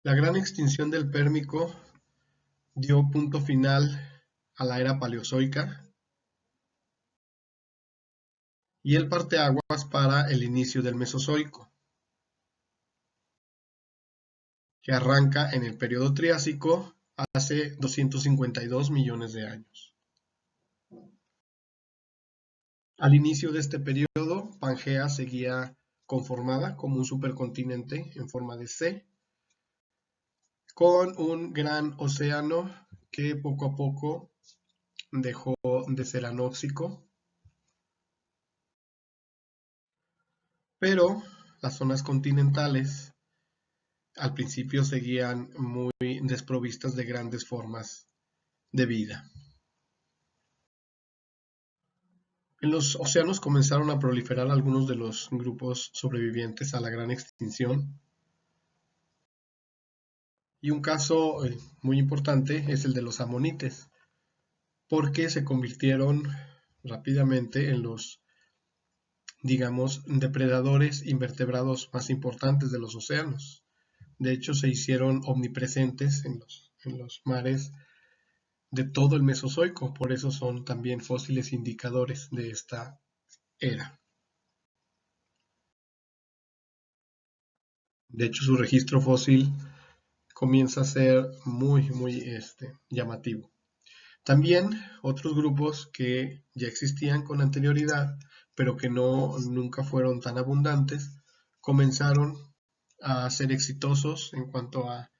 La gran extinción del Pérmico dio punto final a la era paleozoica y el parteaguas para el inicio del Mesozoico, que arranca en el período Triásico hace 252 millones de años. Al inicio de este periodo, Pangea seguía conformada como un supercontinente en forma de C, con un gran océano que poco a poco dejó de ser anóxico, pero las zonas continentales al principio seguían muy desprovistas de grandes formas de vida. En los océanos comenzaron a proliferar algunos de los grupos sobrevivientes a la gran extinción, y un caso muy importante es el de los amonites, porque se convirtieron rápidamente en los, digamos, depredadores invertebrados más importantes de los océanos. De hecho, se hicieron omnipresentes en los mares de todo el Mesozoico, por eso son también fósiles indicadores de esta era. De hecho, su registro fósil comienza a ser muy llamativo. También otros grupos que ya existían con anterioridad, pero que nunca fueron tan abundantes, comenzaron a ser exitosos en cuanto a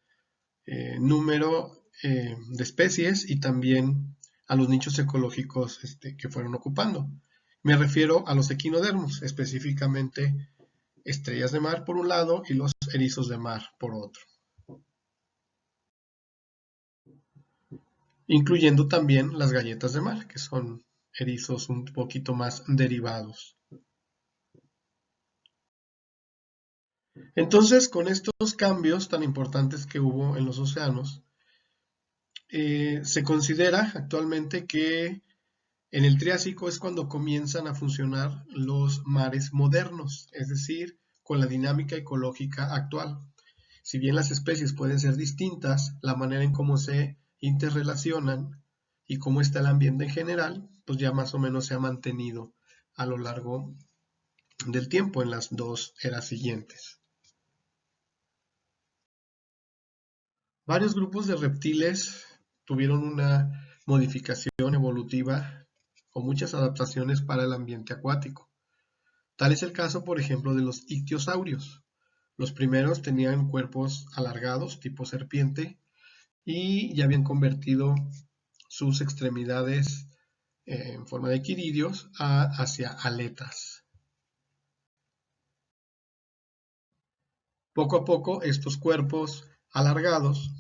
número de especies y también a los nichos ecológicos que fueron ocupando. Me refiero a los equinodermos, específicamente estrellas de mar por un lado y los erizos de mar por otro, incluyendo también las galletas de mar, que son erizos un poquito más derivados. Entonces, con estos cambios tan importantes que hubo en los océanos, se considera actualmente que en el Triásico es cuando comienzan a funcionar los mares modernos, es decir, con la dinámica ecológica actual. Si bien las especies pueden ser distintas, la manera en cómo se interrelacionan y cómo está el ambiente en general, pues ya más o menos se ha mantenido a lo largo del tiempo en las dos eras siguientes. Varios grupos de reptiles tuvieron una modificación evolutiva o muchas adaptaciones para el ambiente acuático. Tal es el caso, por ejemplo, de los ictiosaurios. Los primeros tenían cuerpos alargados, tipo serpiente, y ya habían convertido sus extremidades en forma de equiridios hacia aletas. Poco a poco, estos cuerpos alargados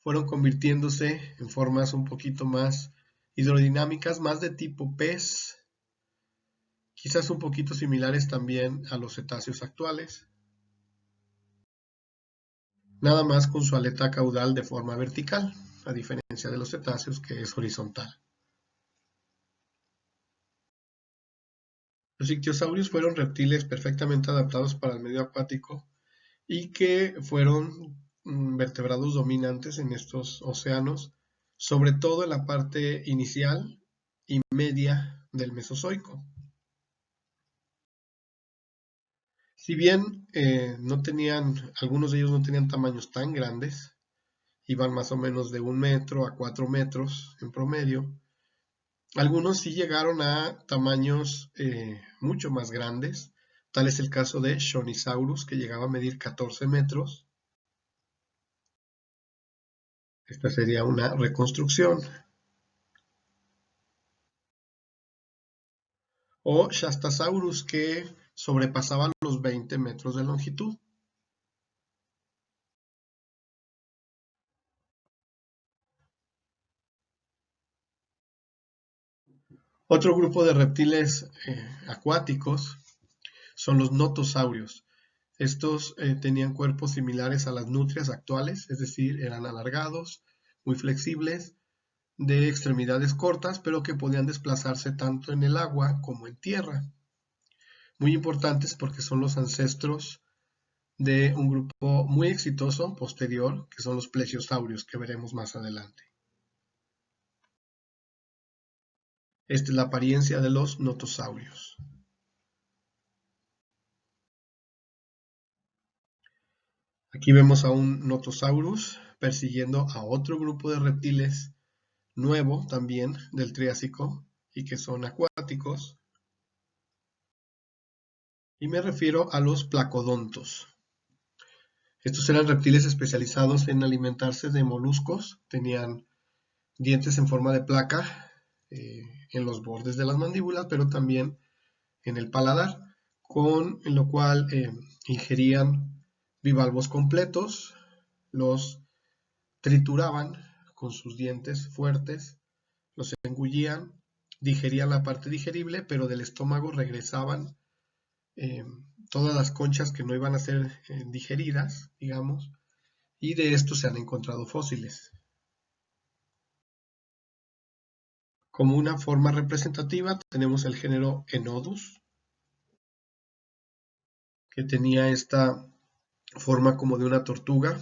fueron convirtiéndose en formas un poquito más hidrodinámicas, más de tipo pez, quizás un poquito similares también a los cetáceos actuales, nada más con su aleta caudal de forma vertical, a diferencia de los cetáceos que es horizontal. Los ictiosaurios fueron reptiles perfectamente adaptados para el medio acuático y que fueron vertebrados dominantes en estos océanos, sobre todo en la parte inicial y media del Mesozoico. Si bien algunos de ellos no tenían tamaños tan grandes, iban más o menos de 1 metro a 4 metros en promedio, algunos sí llegaron a tamaños mucho más grandes. Tal es el caso de Shonisaurus, que llegaba a medir 14 metros. Esta sería una reconstrucción. O Shastasaurus, que sobrepasaba los 20 metros de longitud. Otro grupo de reptiles acuáticos son los notosaurios. Estos tenían cuerpos similares a las nutrias actuales, es decir, eran alargados, muy flexibles, de extremidades cortas, pero que podían desplazarse tanto en el agua como en tierra. Muy importantes porque son los ancestros de un grupo muy exitoso posterior, que son los plesiosaurios, que veremos más adelante. Esta es la apariencia de los notosaurios. Aquí vemos a un Notosaurus persiguiendo a otro grupo de reptiles nuevo también del Triásico y que son acuáticos. Y me refiero a los placodontos. Estos eran reptiles especializados en alimentarse de moluscos. Tenían dientes en forma de placa en los bordes de las mandíbulas, pero también en el paladar, con lo cual ingerían bivalvos completos, los trituraban con sus dientes fuertes, los engullían, digerían la parte digerible, pero del estómago regresaban eh, todas las conchas que no iban a ser digeridas, digamos, y de esto se han encontrado fósiles. Como una forma representativa tenemos el género Enodus, que tenía esta forma como de una tortuga.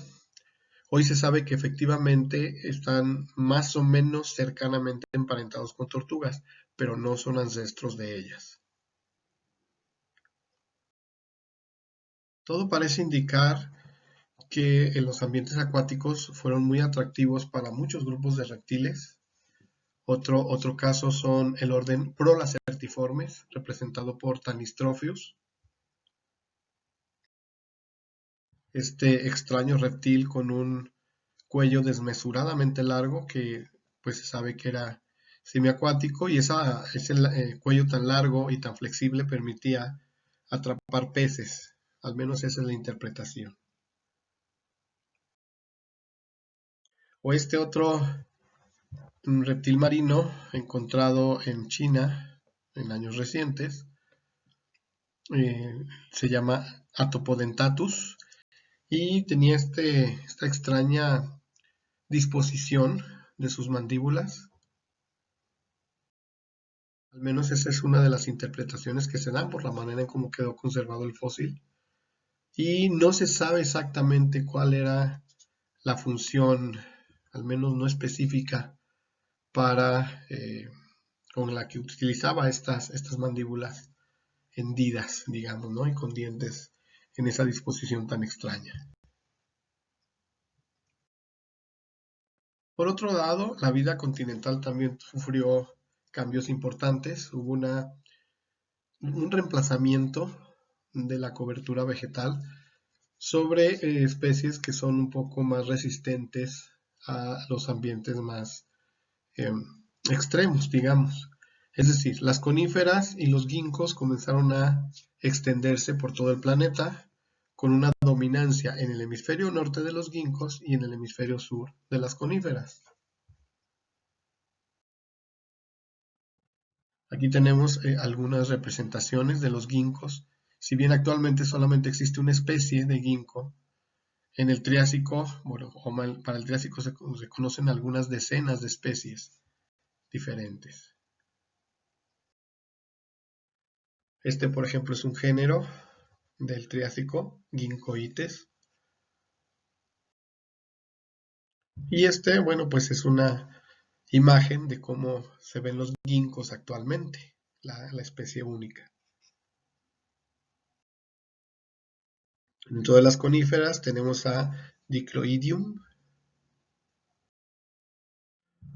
Hoy se sabe que efectivamente están más o menos cercanamente emparentados con tortugas, pero no son ancestros de ellas. Todo parece indicar que en los ambientes acuáticos fueron muy atractivos para muchos grupos de reptiles. Otro caso son el orden Prolacertiformes, representado por Tanystropheus, este extraño reptil con un cuello desmesuradamente largo que pues se sabe que era semiacuático y ese cuello tan largo y tan flexible permitía atrapar peces, al menos esa es la interpretación. O este otro reptil marino encontrado en China en años recientes, se llama Atopodentatus y tenía esta extraña disposición de sus mandíbulas. Al menos esa es una de las interpretaciones que se dan por la manera en cómo quedó conservado el fósil. Y no se sabe exactamente cuál era la función, al menos no específica, para con la que utilizaba estas mandíbulas hendidas, digamos, ¿no? Y con dientes en esa disposición tan extraña. Por otro lado, la vida continental también sufrió cambios importantes. Hubo un reemplazamiento de la cobertura vegetal sobre especies que son un poco más resistentes a los ambientes más eh, extremos, digamos. Es decir, las coníferas y los ginkgos comenzaron a extenderse por todo el planeta con una dominancia en el hemisferio norte de los ginkgos y en el hemisferio sur de las coníferas. Aquí tenemos algunas representaciones de los ginkgos. Si bien actualmente solamente existe una especie de ginkgo, en el Triásico, bueno, para el Triásico se conocen algunas decenas de especies diferentes. Este, por ejemplo, es un género del Triásico, Ginkgoites. Y este, bueno, pues es una imagen de cómo se ven los ginkgos actualmente, la especie única. Dentro de las coníferas tenemos a Dicloidium.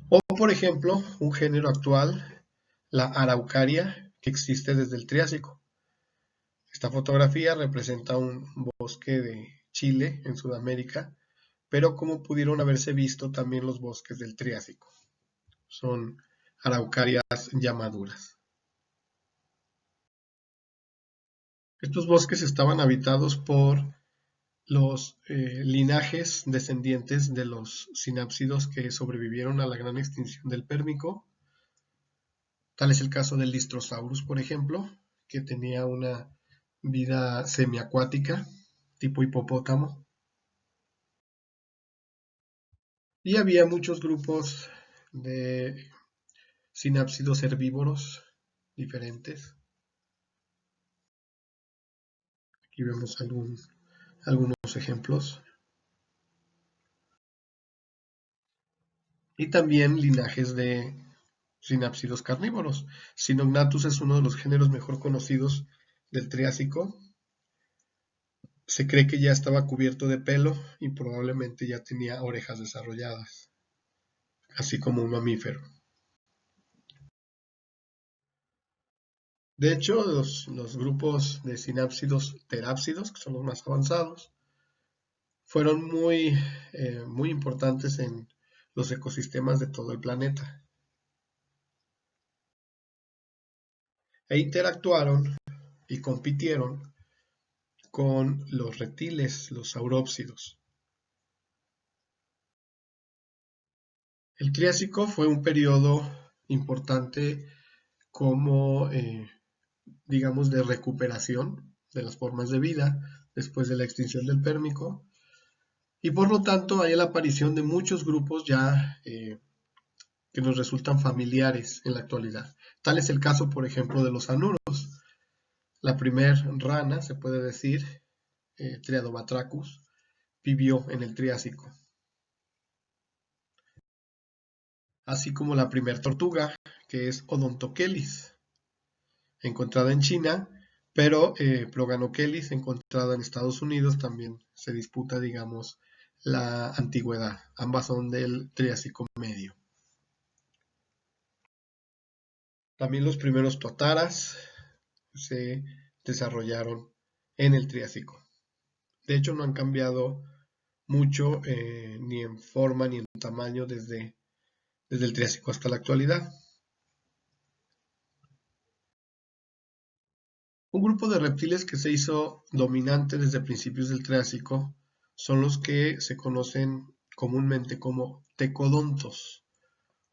O, por ejemplo, un género actual, la Araucaria, que existe desde el Triásico. Esta fotografía representa un bosque de Chile, en Sudamérica, pero como pudieron haberse visto también los bosques del Triásico. Son araucarias ya maduras. Estos bosques estaban habitados por los linajes descendientes de los sinápsidos que sobrevivieron a la gran extinción del Pérmico. Tal es el caso del Lystrosaurus, por ejemplo, que tenía una vida semiacuática, tipo hipopótamo. Y había muchos grupos de sinápsidos herbívoros diferentes. Aquí vemos algunos ejemplos. Y también linajes de sinápsidos carnívoros. Sinognathus es uno de los géneros mejor conocidos del Triásico. Se cree que ya estaba cubierto de pelo y probablemente ya tenía orejas desarrolladas, así como un mamífero. De hecho, los grupos de sinápsidos terápsidos, que son los más avanzados, fueron muy importantes en los ecosistemas de todo el planeta. E interactuaron y compitieron con los reptiles, los saurópsidos. El Triásico fue un periodo importante como, digamos, de recuperación de las formas de vida después de la extinción del Pérmico, y por lo tanto hay la aparición de muchos grupos ya que nos resultan familiares en la actualidad. Tal es el caso, por ejemplo, de los anuros. La primer rana, se puede decir, Triadobatrachus, vivió en el Triásico. Así como la primer tortuga, que es Odontochelis, encontrada en China, pero Proganochelys, encontrada en Estados Unidos, también se disputa, digamos, la antigüedad. Ambas son del Triásico medio. También los primeros tuataras se desarrollaron en el Triásico. De hecho, no han cambiado mucho ni en forma ni en tamaño desde el Triásico hasta la actualidad. Un grupo de reptiles que se hizo dominante desde principios del Triásico son los que se conocen comúnmente como tecodontos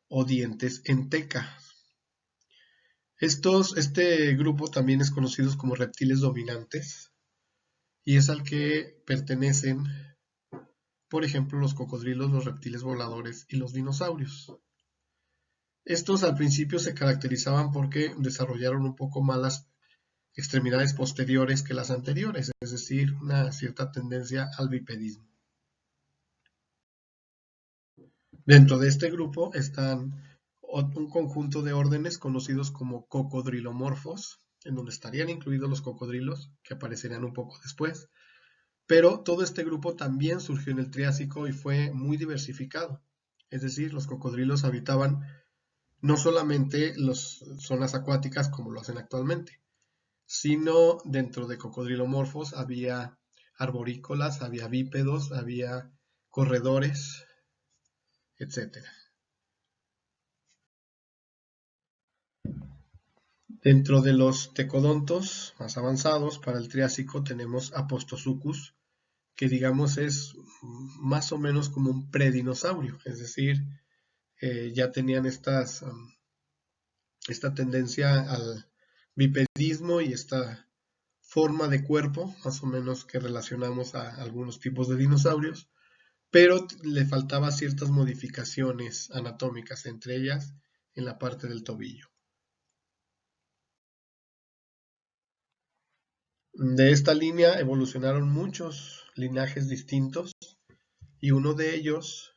o dientes en teca. Este grupo también es conocido como reptiles dominantes y es al que pertenecen, por ejemplo, los cocodrilos, los reptiles voladores y los dinosaurios. Estos al principio se caracterizaban porque desarrollaron un poco más las extremidades posteriores que las anteriores, es decir, una cierta tendencia al bipedismo. Dentro de este grupo están un conjunto de órdenes conocidos como cocodrilomorfos, en donde estarían incluidos los cocodrilos, que aparecerían un poco después, pero todo este grupo también surgió en el Triásico y fue muy diversificado, es decir, los cocodrilos habitaban no solamente las zonas acuáticas como lo hacen actualmente, sino dentro de cocodrilomorfos había arborícolas, había bípedos, había corredores, etc. Dentro de los tecodontos más avanzados para el Triásico tenemos Apostossuchus, que digamos es más o menos como un predinosaurio, es decir, ya tenían esta tendencia al bipedismo y esta forma de cuerpo, más o menos que relacionamos a algunos tipos de dinosaurios, pero le faltaba ciertas modificaciones anatómicas, entre ellas en la parte del tobillo. De esta línea evolucionaron muchos linajes distintos y uno de ellos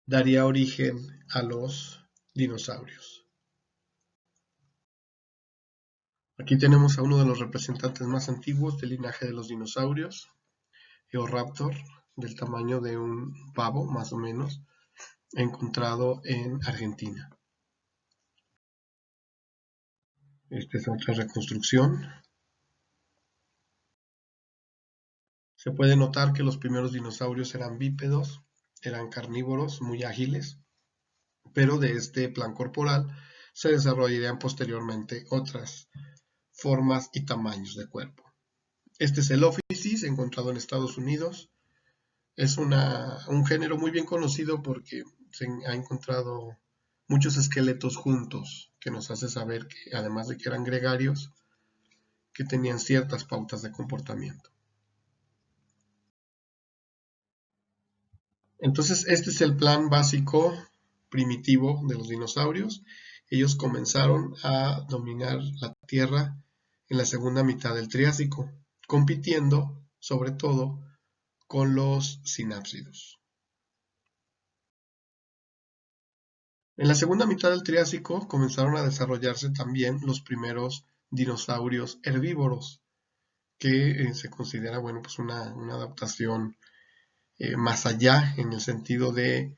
daría origen a los dinosaurios. Aquí tenemos a uno de los representantes más antiguos del linaje de los dinosaurios, Eoraptor, del tamaño de un pavo más o menos, encontrado en Argentina. Esta es otra reconstrucción. Se puede notar que los primeros dinosaurios eran bípedos, eran carnívoros, muy ágiles, pero de este plan corporal se desarrollarían posteriormente otras formas y tamaños de cuerpo. Este es el Ophisis, encontrado en Estados Unidos. Es un género muy bien conocido porque se ha encontrado muchos esqueletos juntos, que nos hace saber que, además de que eran gregarios, que tenían ciertas pautas de comportamiento. Entonces, este es el plan básico primitivo de los dinosaurios. Ellos comenzaron a dominar la Tierra en la segunda mitad del Triásico, compitiendo sobre todo con los sinápsidos. En la segunda mitad del Triásico comenzaron a desarrollarse también los primeros dinosaurios herbívoros, que se considera pues una adaptación más allá en el sentido de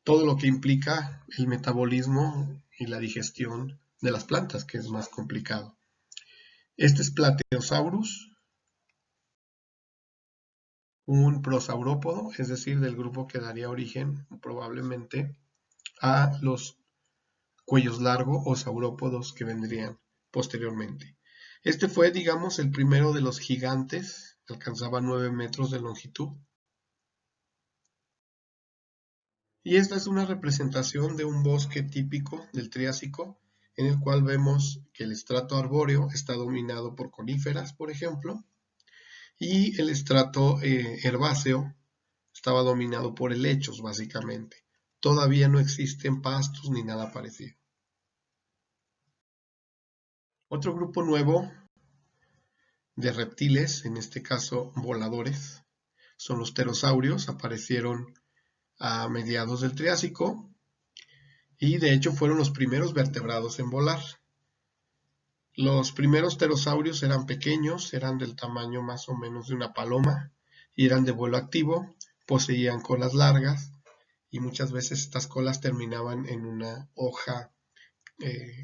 todo lo que implica el metabolismo y la digestión de las plantas, que es más complicado. Este es Plateosaurus, un prosaurópodo, es decir, del grupo que daría origen probablemente a los cuellos largos o saurópodos que vendrían posteriormente. Este fue, digamos, el primero de los gigantes, alcanzaba 9 metros de longitud. Y esta es una representación de un bosque típico del Triásico, en el cual vemos que el estrato arbóreo está dominado por coníferas, por ejemplo, y el estrato herbáceo estaba dominado por helechos, básicamente. Todavía no existen pastos ni nada parecido. Otro grupo nuevo de reptiles, en este caso voladores, son los pterosaurios, aparecieron a mediados del Triásico y de hecho fueron los primeros vertebrados en volar. Los primeros pterosaurios eran pequeños, eran del tamaño más o menos de una paloma y eran de vuelo activo, poseían colas largas y muchas veces estas colas terminaban en una hoja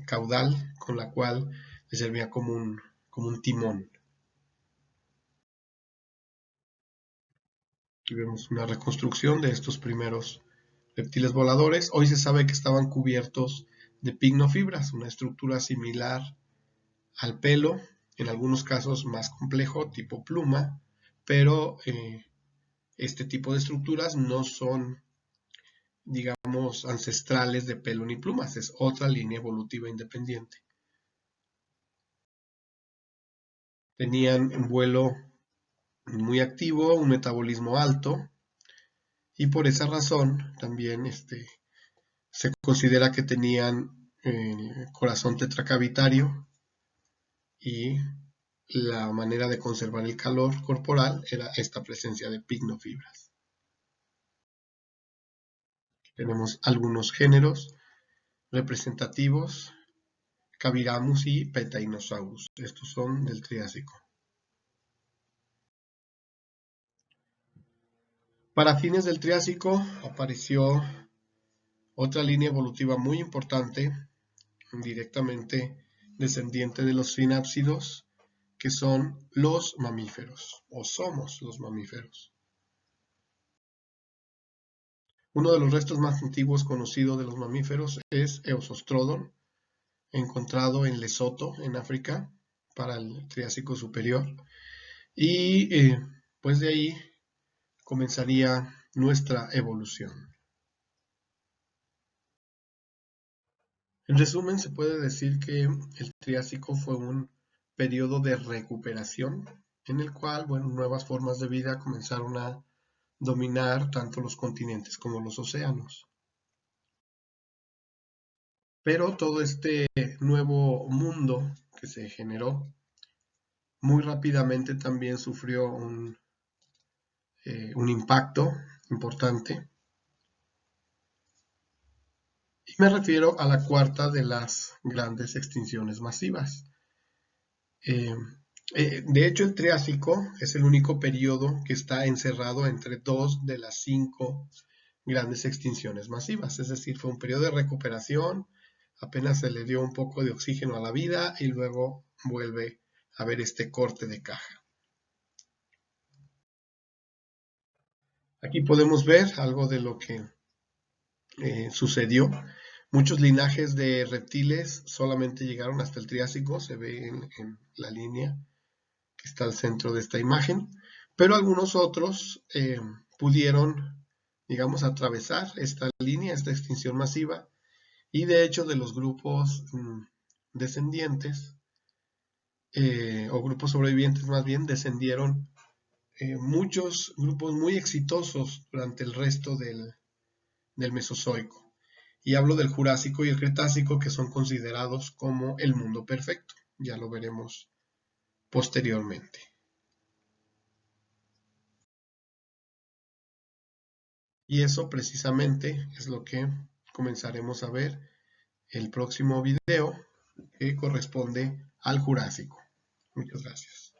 caudal con la cual les servía como un timón. Aquí vemos una reconstrucción de estos primeros reptiles voladores. Hoy se sabe que estaban cubiertos de picnofibras, una estructura similar al pelo, en algunos casos más complejo, tipo pluma, pero este tipo de estructuras no son, digamos, ancestrales de pelo ni plumas, es otra línea evolutiva independiente. Tenían un vuelo muy activo, un metabolismo alto, y por esa razón también se considera que tenían el corazón tetracavitario y la manera de conservar el calor corporal era esta presencia de picnofibras. Tenemos algunos géneros representativos, Cabiramus y Petainosaurus. Estos son del Triásico. Para fines del Triásico apareció otra línea evolutiva muy importante, directamente descendiente de los sinápsidos, que son los mamíferos, o somos los mamíferos. Uno de los restos más antiguos conocidos de los mamíferos es Eosostrodon, encontrado en Lesoto, en África, para el Triásico superior. Y pues de ahí comenzaría nuestra evolución. En resumen, se puede decir que el Triásico fue un periodo de recuperación en el cual, nuevas formas de vida comenzaron a dominar tanto los continentes como los océanos. Pero todo este nuevo mundo que se generó muy rápidamente también sufrió un impacto importante. Y me refiero a la cuarta de las grandes extinciones masivas. De hecho, el Triásico es el único periodo que está encerrado entre dos de las 5 grandes extinciones masivas. Es decir, fue un periodo de recuperación, apenas se le dio un poco de oxígeno a la vida y luego vuelve a haber este corte de caja. Aquí podemos ver algo de lo que sucedió. Muchos linajes de reptiles solamente llegaron hasta el Triásico, se ve en la línea que está al centro de esta imagen, pero algunos otros pudieron, digamos, atravesar esta línea, esta extinción masiva, y de hecho de los grupos descendientes, o grupos sobrevivientes más bien, descendieron muchos grupos muy exitosos durante el resto del Mesozoico. Y hablo del Jurásico y el Cretácico, que son considerados como el mundo perfecto. ya lo veremos posteriormente. Y eso precisamente es lo que comenzaremos a ver el próximo video, que corresponde al Jurásico. Muchas gracias.